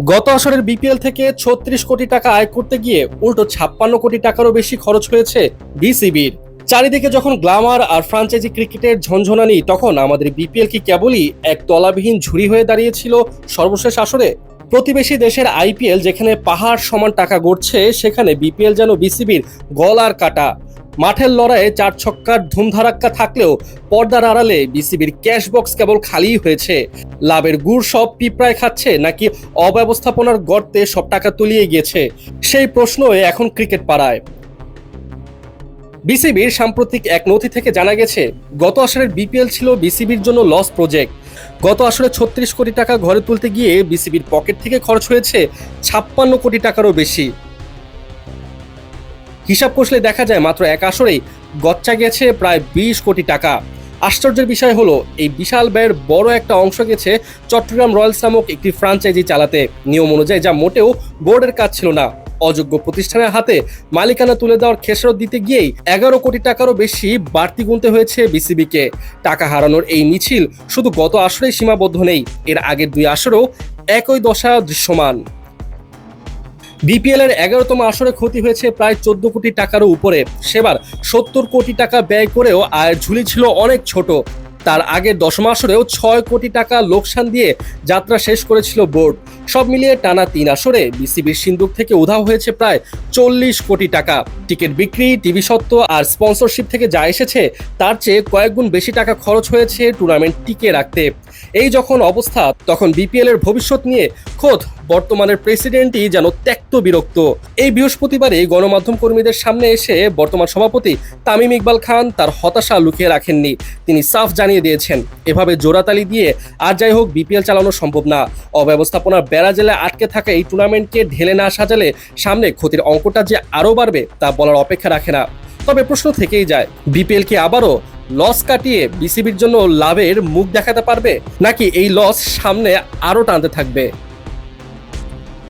গত আসরের বিপিএল থেকে ৩৬ কোটি টাকা আয় করতে গিয়ে উল্টো ৫৬ কোটি টাকারও বেশি খরচ হয়েছে বিসিবির। চারিদিকে যখন গ্ল্যামার আর ফ্রাঞ্চাইজি ক্রিকেটের ঝনঝনানি, তখন আমাদের বিপিএল কি কেবলই এক তলাবিহীন ঝুড়ি হয়ে দাঁড়িয়েছিল সর্বশেষ আসরে? প্রতিবেশী দেশের আইপিএল যেখানে পাহাড় সমান টাকা গড়ছে, সেখানে বিপিএল যেন বিসিবির গলার কাটা। মাঠের লড়াইয়ে ৪ ছক্কার ধুমধারাক্কা থাকলেও পর্দার আড়ালে বিসিবির ক্যাশ বক্স কেবল খালিই হয়েছে। লাভের গুড় সব পিঁপড়ায় খাচ্ছে, নাকি অব্যবস্থাপনার গর্তে সব টাকা তলিয়ে গিয়েছে? সেই প্রশ্নই এখন ক্রিকেট পাড়ায়। বিসিবির সাম্প্রতিক এক নথি থেকে জানা গেছে, গত আসরের বিপিএল ছিল বিসিবির জন্য লস প্রজেক্ট। গত আসরে ৩৬ কোটি টাকা ঘরে তুলতে গিয়ে বিসিবির পকেট থেকে খরচ হয়েছে ৫৬ কোটি টাকারও বেশি। হিসাব কষলে দেখা যায় মাত্র এক আসরেই গচ্চা গেছে প্রায় ২০ কোটি টাকা। আশ্চর্যের বিষয় হলো, এই বিশাল ব্যয়ের বড় একটা অংশ গেছে চট্টগ্রাম রয়্যালস নামক একটি ফ্রাঞ্চাইজি চালাতে, নিয়ম অনুযায়ী যা মোটেও বোর্ডের কাজ ছিল না। অযোগ্য প্রতিষ্ঠানের হাতে মালিকানা তুলে দেওয়ার খেসারত দিতে গিয়েই ১১ কোটি টাকারও বেশি বাড়তি গুনতে হয়েছে বিসিবিকে। টাকা হারানোর এই মিছিল শুধু গত আসরেই সীমাবদ্ধ নেই, এর আগের ২ আসরেও একই দশা দৃশ্যমান। বিপিএল এর ১১তম আসরে ক্ষতি হয়েছে প্রায় ১৪ কোটি টাকারও উপরে। সেবার ৭০ কোটি টাকা ব্যয় করেও আয়ের ঝুলি ছিল অনেক ছোট। তার আগের ১০ম আসরেও ৬ কোটি টাকা লোকসান দিয়ে যাত্রা শেষ করেছিল বোর্ড। সব মিলিয়ে টানা ৩ আসরে বিসিবির সিন্দুক থেকে উধাও হয়েছে প্রায় ৪০ কোটি টাকা। টিকিট বিক্রি, টিভি সত্ত্ব আর স্পন্সরশিপ থেকে যা এসেছে, তার চেয়ে কয়েক গুণ বেশি টাকা খরচ হয়েছে টুর্নামেন্ট টিকিয়ে রাখতে। এই যখন অবস্থা, তখন বিপিএল এর ভবিষ্যৎ নিয়ে খোদ বর্তমানের প্রেসিডেন্টই যেন ত্যক্ত বিরক্ত। এই বৃহস্পতিবারে গণমাধ্যম কর্মীদের সামনে এসে বর্তমান সভাপতি তামিম ইকবাল খান তার হতাশা লুকিয়ে রাখেননি। তিনি সাফ জানিয়ে দিয়েছেন, এভাবে জোড়াতালি দিয়ে আর যাই হোক বিপিএল চালানো সম্ভব না। অব্যবস্থাপনার বেড়াজালে আটকে থাকা এই টুর্নামেন্টকে ঢেলে না সাজালে সামনে ক্ষতির অঙ্কটা যে আরও বাড়বে তা বলার অপেক্ষা রাখে না। তবে প্রশ্ন থেকেই যায়, বিপিএল কি আবারও লস কাটিয়ে বিসিবির জন্য লাভের মুখ দেখাতে পারবে, নাকি এই লস সামনে আরও টানতে থাকবে?